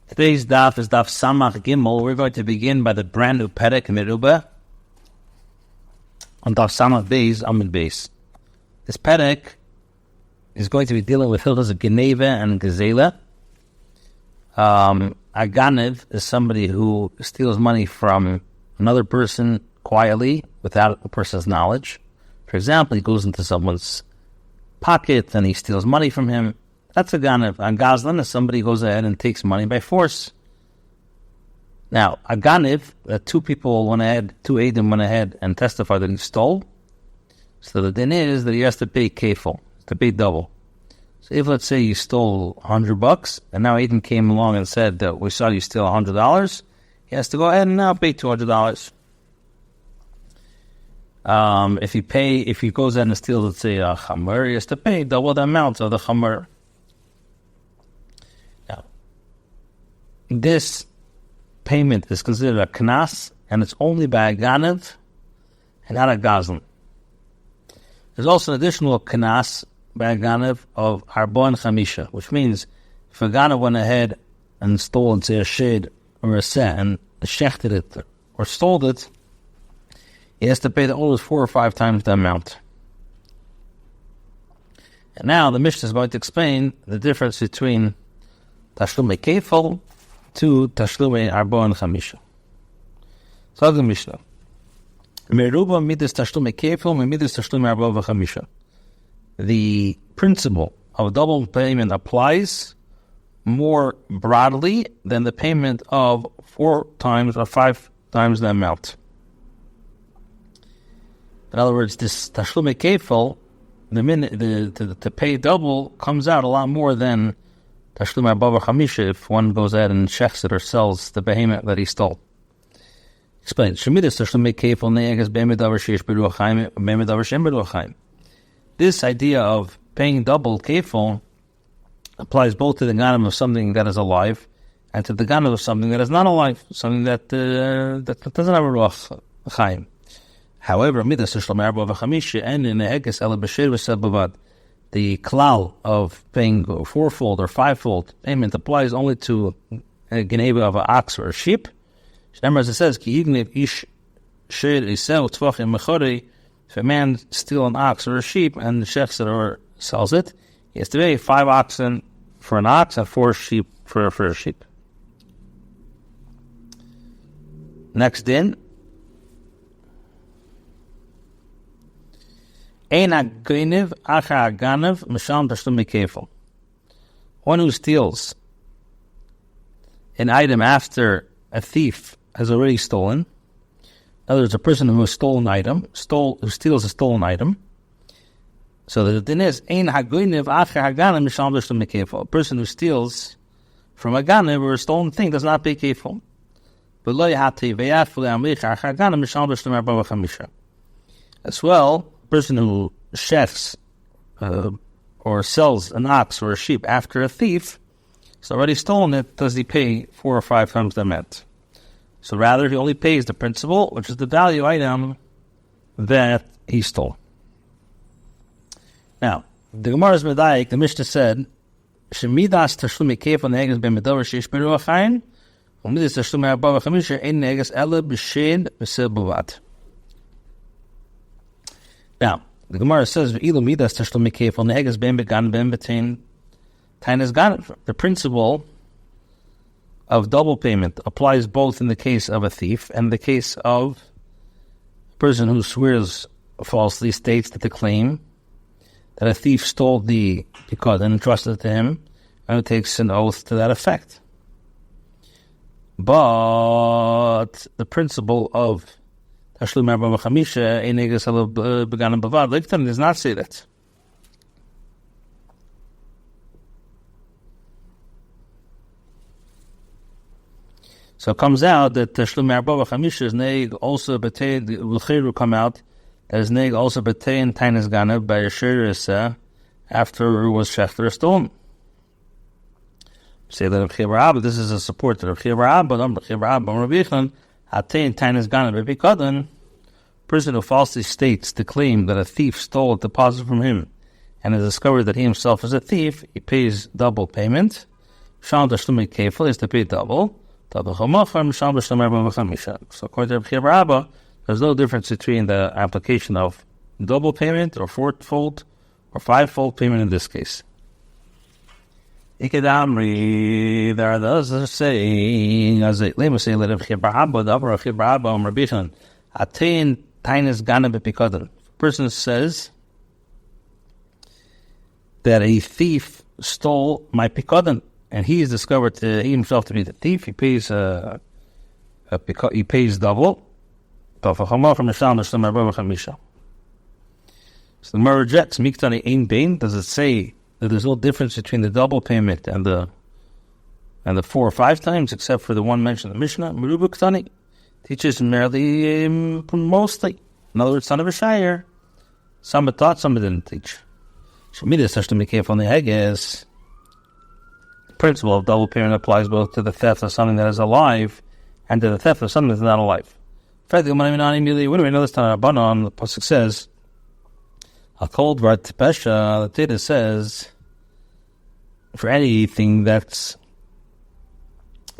Today's daf is daf Samach Gimel. We're going to begin by the brand new Perek Merubah on daf Samach Beis Amud Beis. This Perek is going to be dealing with hilchos of Geneva and Gezela. A Ganev is somebody who steals money from another person quietly without a person's knowledge. For example, he goes into someone's pocket and he steals money from him. That's a Ganev. A Gazlan is somebody who goes ahead and takes money by force. Now, a Ganev, two Eidim went ahead and testified that he stole. So the din is that he has to pay kefil, to pay double. So if, let's say, you stole $100, and now Eidim came along and said that we saw you steal $100, he has to go ahead and now pay $200. If he goes ahead and steals, let's say, a chamer, he has to pay double the amount of the chamer. Now, this payment is considered a knas, and it's only by a ganev and not a gazlan. There's also an additional knas by a ganev of arba and chamisha, which means if a ganev went ahead and stole, let's say, a shade or a seh and shechted it or stole it, he has to pay the almost 4 or 5 times the amount. And now the Mishnah is going to explain the difference between tashlumei kefil to tashlumei arba and chamisha. So the Mishnah. Meruba midas tashlumei kefil, midas tashlumei arba v'chamisha. The principle of double payment applies more broadly than the payment of 4 times or 5 times the amount. In other words, this tashlumei kefil, to pay double comes out a lot more than tashlumei bava-kamah if one goes ahead and shechs it or sells the behemoth that he stole. Explain. This idea of paying double kefil applies both to the ganem of something that is alive and to the ganem of something that is not alive, something that doesn't have a ruach chaim. However, the klal of paying 4-fold or 5-fold payment applies only to a geneva of an ox or a sheep. As it says, if a man steals an ox or a sheep and shechs it or sells it, he has to pay 5 oxen for an ox and 4 sheep for a sheep. Next din. One who steals an item after a thief has already stolen. In other words, a person who has stolen an item, who steals a stolen item. So the din is, a person who steals from a ganev or a stolen thing does not pay kefil. As well, person who shechs or sells an ox or a sheep after a thief has already stolen it, does he pay 4 or 5 times the amount? So rather, he only pays the principal, which is the value item that he stole. Now, the Gemara's Medayik, the Mishnah said, Shemidas tashlumei kefil ne'eges b'medavar sheish beruach chaim, u'midas tashlumei arba v'chamisha ein ne'eges ele b'shed v'seh b'vad. Now, the Gemara says, the principle of double payment applies both in the case of a thief and the case of a person who swears falsely, states that the claim that a thief stole the because and entrusted it to him, and takes an oath to that effect. But the principle of tashlumei arba v'chamisha ein ne'eges ele b'ganem bavad liktan does not say that. So it comes out that tashlumei arba v'chamisha is ne'eg also b'tein, the l'cheiru come out that is ne'eg also b'tein tainas ganev by a shir after it was shechter or stolen. Say that Rabbi, this is a support to Rabbi, but Rabbi Atain tainas ganev b'pikadon, person who falsely states the claim that a thief stole a deposit from him and is discovered that he himself is a thief, he pays double payment Shal Tashlumi Kefil is to pay double. Bava Kamah from Shal Tashlumi Bava Kamah. So according to Rabbi, there's no difference between the application of double payment or fourfold or fivefold payment in this case. Ikadamri, there are those that are saying, as they say, let Rabbi Abba, the upper of Rabbi Abba, Rabbi Shan, attain tainis ganav bepikodan. A person says that a thief stole my pikodan, and he is discovered he himself to be the thief. He pays double. Bava Kamah from Mishal Nishlam Bava Kamah. So the Gemara rejects Miktani Ein Bain. Does it say that there's no difference between the double payment and the 4 or 5 times, except for the one mentioned in the Mishnah? Meruba Ktani teaches merely mostly. In other words, son of a shire. Some had taught, some didn't teach. Shemida such to be careful on the Haggis. The principle of double payment applies both to the theft of something that is alive and to the theft of something that is not alive. In fact, when we know this time, the pasuk says, "A cold vart pesha." The Torah says, for anything that's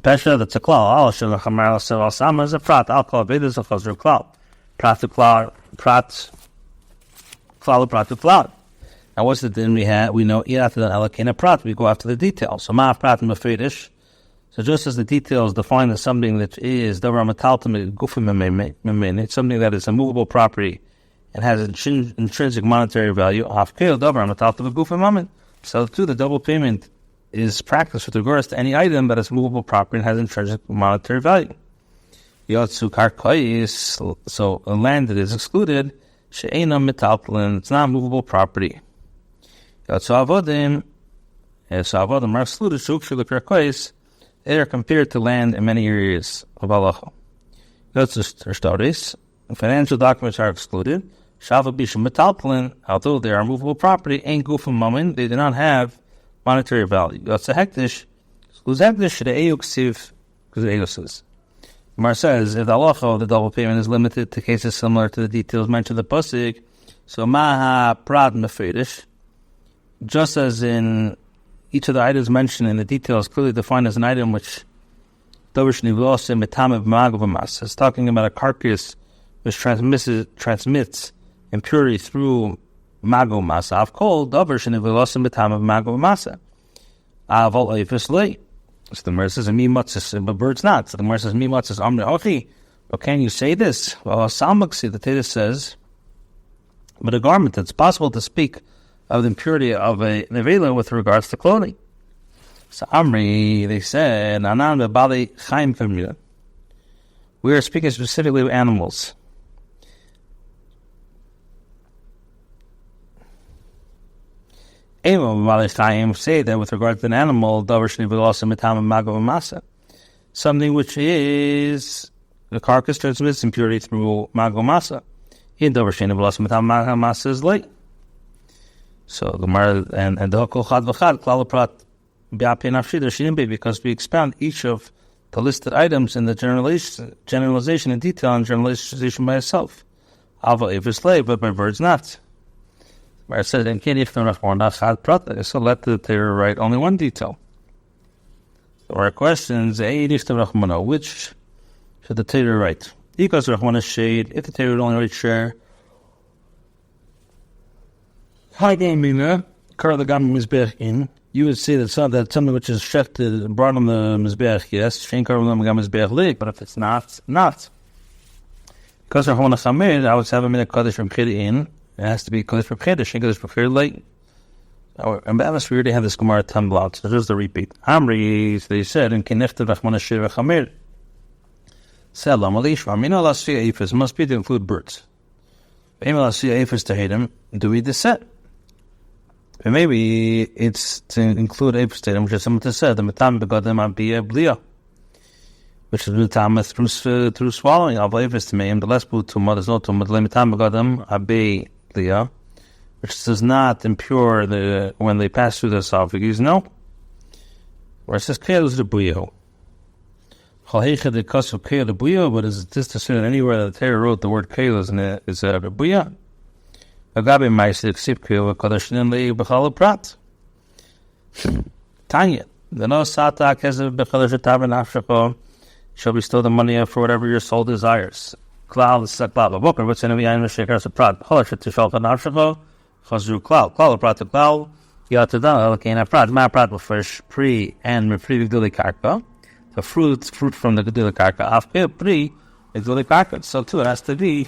pesha, that's a klal. Al shel chamar al seval sama is a prat. Al kol vedas a chazur klal. Prat to klal, prat to klal. Now, what's the din we have? We know after the alakena prat, we go after the details. So ma prat mefedish. So just as the details define as something that is davar mataltam gufim memin, it's something that is a movable property and has intrinsic monetary value. Afkel davar mataltam gufim memin. So too, the double payment is practiced with regards to any item that is movable property and has intrinsic monetary value. Yotsu karkois, so a land that is excluded, she'ena metaltlin, it's not movable property. Yotsu avodim, so avodim are excluded, shukshul karkois. They are compared to land in many areas of halacha. Financial documents are excluded. Although they are movable property, ain't gufim mamin, they do not have monetary value. Mar says, if the halacha of the double payment is limited to cases similar to the details mentioned in the pasuk, so maha prat mefedish, just as in each of the items mentioned in the details clearly defined as an item which is talking about a carcass which transmits impurity through mago masa. I've called davar so the Gemara says mi matzis, but birds not. So the Gemara says mi matzis amri ochi. But can you say this? Well, Salmaksi, the Torah says, but a garment, it's possible to speak of the impurity of a nevela with regards to clothing. So Amri, they said, Anan bebali chaim kamila. We are speaking specifically of animals. Ema bebali chaim, say that with regard to an animal, davar shnivelosa mitam mago masa, something which is the carcass transmits impurity through mago masa. In davar shnivelosa mitam mago masa is light. So the Gemara and the Hakol Chad V'Chad Klal Prat B'Apei Nafshi there shouldn't be, because we expound each of the listed items in the generalization in detail and generalization by itself. Ava if it's slave, but by birds not. Where it says in Kini if not Chad Prat, so let the Torah write only one detail. So our questions: which should the Torah write? Because Rachmana shade, if the Torah would only write share. You would say that something which is shechted brought on the mizbeach, yes, but if it's not. Because I would have a minute kaddish from in. It has to be kaddish from kaddish, and kaddish from late. And Bavis, we already have this Gemara tumble out, so just a repeat. Amri, they said, in Kinefta Rachmana Shir V'Chamir, Selam Alishma, Mina Lasiyah Ephus, must be to include birds. Ema Lasiyah Ephus to hate him, do we descend? And maybe it's to include a statement, which is similar to said, the metam begadim be a blia, which is metam through swallowing. I'll believe it's to me, and the less blue tumah, there's no tumah, the metam begadim be blia, which does not impure when they pass through the esophagus, no. Where it says keil is the buyo. Chalhecha the kasu keil the buyo, but is this to say that anywhere that the Torah wrote the word keil is a buya? Agabe Maisik Sipkil Kadashin Li Bachala Prat. Tanya. The no satak has a bechalash taben afshako shall bestow the money for whatever your soul desires. Klal is a klal. Boker, what's in a viyan meshekar as a prat. Bechalash tishalta afshako chazru klal. Klal prat to klal. Yatadal alkein prat. Ma prat will fresh pre and mefri v'gduli karka. The fruit from the gduli karka. Afke pre v'gduli karka. So too, it has to be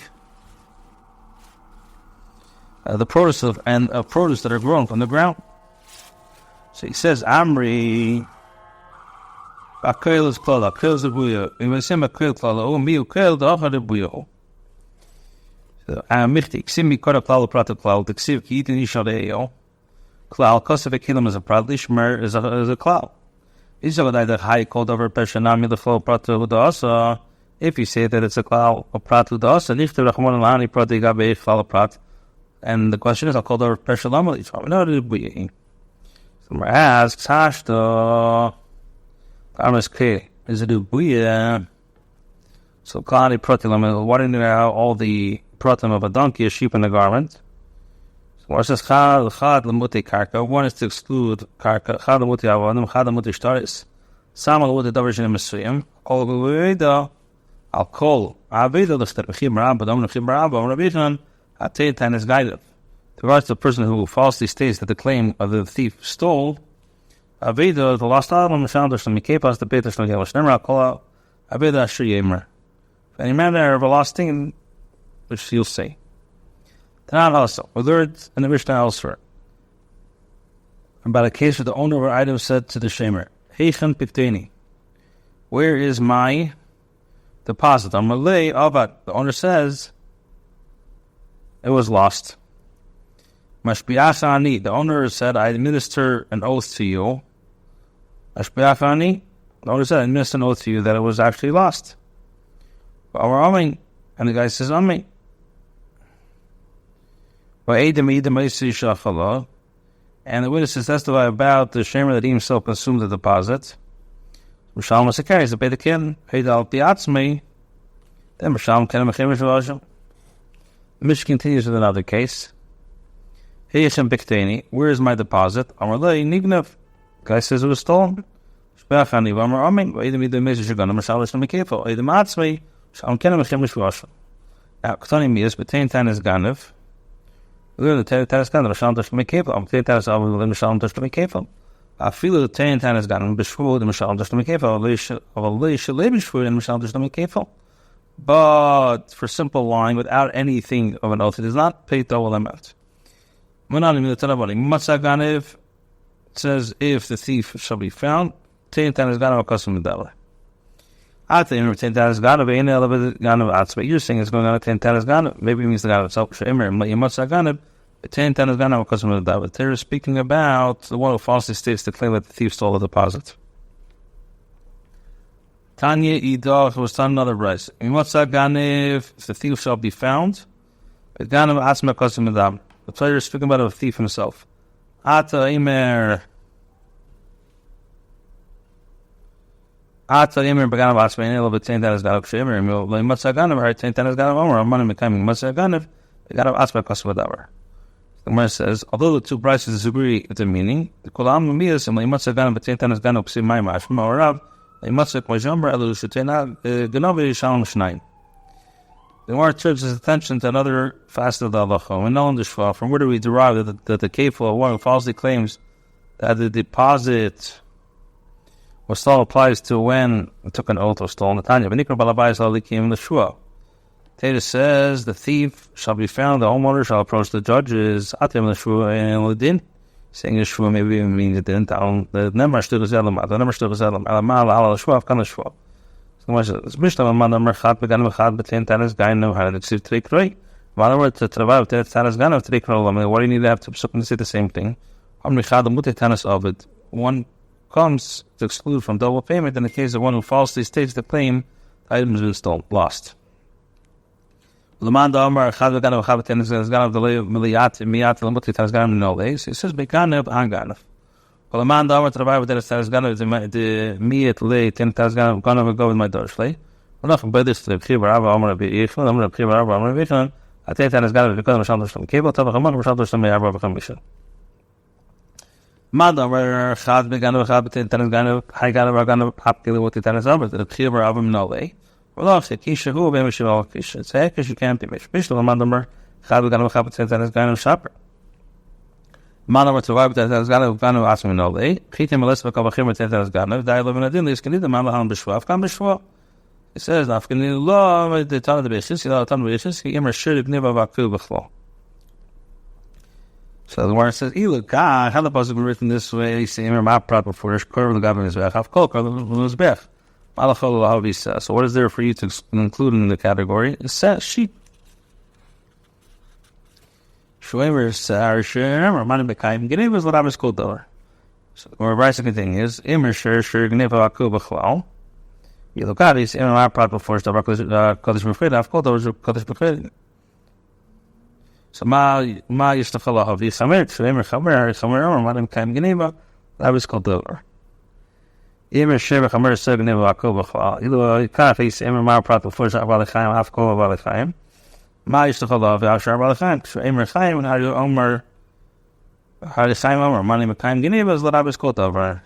the produce of produce that are grown from the ground. So he says, Amri, Akel is klala, Akel is the buyo. If I say Akel klala, oh, mi Akel, the Achad the buyo. So, Michti, Ksimi kora klala prata klala, the Ksiv ki itin ishadeyo. Klal, Kosev Akilam is a prat, Lishmer is a klal. Ishagadai the high called over Peshanami, the flow prata udasa. If you say that it's a klal, a prat udasa, Nishta Rachman Alani prata gabe klala prat. And the question is, I'll call over Peshanami, no, the buyo. Someone asks, Hashta, is it a buya? So, Klani Protilam, what do you know all the protim of a donkey, a sheep, and a garment? So, what says, Chad Lamuti Karka, one is to exclude Karka, Chad Lamuti Avanim, Chad Lamuti Shtaris, Sama Lamuti Davarjin Mesuyim, all the Veda, I'll call Aveda, the Stepachim Rabba, Domnachim Rabba, Rabbihan, Ataytan is guided. With regards to the person who falsely states that the claim of the thief stole, Aveda, the lost item, Mishandosh, the Mikepas, the Betash, the Yavashnemra, Kola, Aveda Asher Yemer. If any manner of a lost thing, which you'll say. Tanan also, we learned in the Mishnah elsewhere about a case where the owner of an item said to the shamer, Heichen Pikteni, where is my deposit? Amalei Avad, the owner says, it was lost. Mashbiachani, the owner said, I administer an oath to you. Mashbiachani, the owner said, I administer an oath to you that it was actually lost. And the guy says, Amen. And the witnesses testify about the shamer that he himself consumed the deposit. Mishalom Sekari, the Bedakin, Heidal Piatzmi, then Mishalom Kenem. The Mishnah continues with another case. Heichem Bikteni, where is my deposit? Amarlei Nignev. Guy says it was stolen. Shbeachani Vamar Amin, Vaidam Idam Meshagana, Mashalish Namikefo, Edam Atzmi, Shalom Kenem Hashem Mishwasha. Now, Ktani Mias, Betain Tanis Ganev. We learn the Tanis Ganev, Shalom Tosh Namikefo, Tain Tanis Avim, Shalom Tosh Namikefo. I feel the Tain Tanis Ganev, Bishfu, the Shalom Tosh Namikefo, Avalei Shalei Bishfu, and Shalom Tosh Namikefo. But for simple lying, without anything of an oath, it is not paid the whole amount. It says, if the thief shall be found, but you're saying it's going on a 10 tanis ganav. Maybe it means the ganav itself. They're speaking about the one who falsely states the claim that the thief stole the deposit. Tanya Idach was done another price. If the thief shall be found, the player is speaking about a thief himself. Ata Imer Baganav Asmain, a little bit 10 tanis ganav Shemer, Matsaganav, her 10 tanis ganav Omer, money becoming Matsaganav, Baganav Asma Kosvadavar. The Gemara says, although the two prices disagree with the meaning, the Kolam Mias and Matsaganav, 10 tanis ganav Psi Mai Mashma, or Rav, Matsak Majamber, Elu Shutena, Ganavi Shalom Shnaim. The Gemara turns his attention to another facet of the halacha. We know in the Shva, from where do we derive that the kefil, one who falsely claims that the deposit was still applies to when it took an oath or stolen the Tanya. V'nikra balabayis alikim l'shua. Teda says the thief shall be found, the homeowner shall approach the judges, atim l'shua and l'din, saying the shua maybe even means it didn't. The nemar shtu l'zelam, the nemar shtu l'zelam, alamal ala l'shua, afkan l'shua. It's Mishnah man number chat began with chat between tanis guy no how to see three kroi. In other words, to travel with tanis guy of three kroi. I mean, what do you need to have to say the same thing? One comes to exclude from double payment in the case of one who falsely states the claim the item has been stolen, lost. Lamanda Amar chat began with chat tanis guy of the miliyat miyat lamuti tanis guy no days. It says began of anganav. Well, the man that I want to revive with that is going to me at late 10,000 going to go with my Dorsley. Well, nothing but this to the Kibarava, I'm going to be Ishman, I'm going to Kibarava, I'm going to be Ishman. I think that is going to be because of Shandosh from Cable, Tabakaman, Shandosh from Bava Kamah. Madavar Chad Beganav Chad Tetanus Ganav High Ganav Ganav Hapkili with Tetanus Albert, the Khiber of him no way. Well, Kisha who Bemishival Kisha. Say, because you can't be Mishpishal Madavar Chad Beganav Chad Tetanus Ganav Shopper. Madavar to Vibe Tetanus Ganav Ganav Asmin no way. Kitim Melissa Kavachim Tetanus Ganav, die living a dinner, is Kanida Malahan Bishwaf, Kam Bishwa. It says, Afghan law, the Tan of the Bishis, the Tan of the Bishis, he immer should Gniva Vakubachlo. So the word says, "Ilu God, how the pasuk been written this way? Say, "Immer ma prat before the curve the government is back. Have kol is back." So what is there for you to include in the category? It says sheep. Shweimer sar shem or mani bekaim gnev is what I was called door. So the Rabbi continues, "Immer sher gnev vaku b'chlal." Ilu God is immer ma prat before the kodesh b'chid. Have kol is kodesh b'chid. So ma yishtachal havi chamer tzveimer chamer or madam kaim geneva that was called over. Imer sheva chamer seg geneva akol b'chal. Ilu kaf is imer ma prat before the balachayim half kol balachayim. Ma yishtachal havi ashar balachayim. So imer chayim and how you omer how the chayim omer madam kaim geneva is that was called over.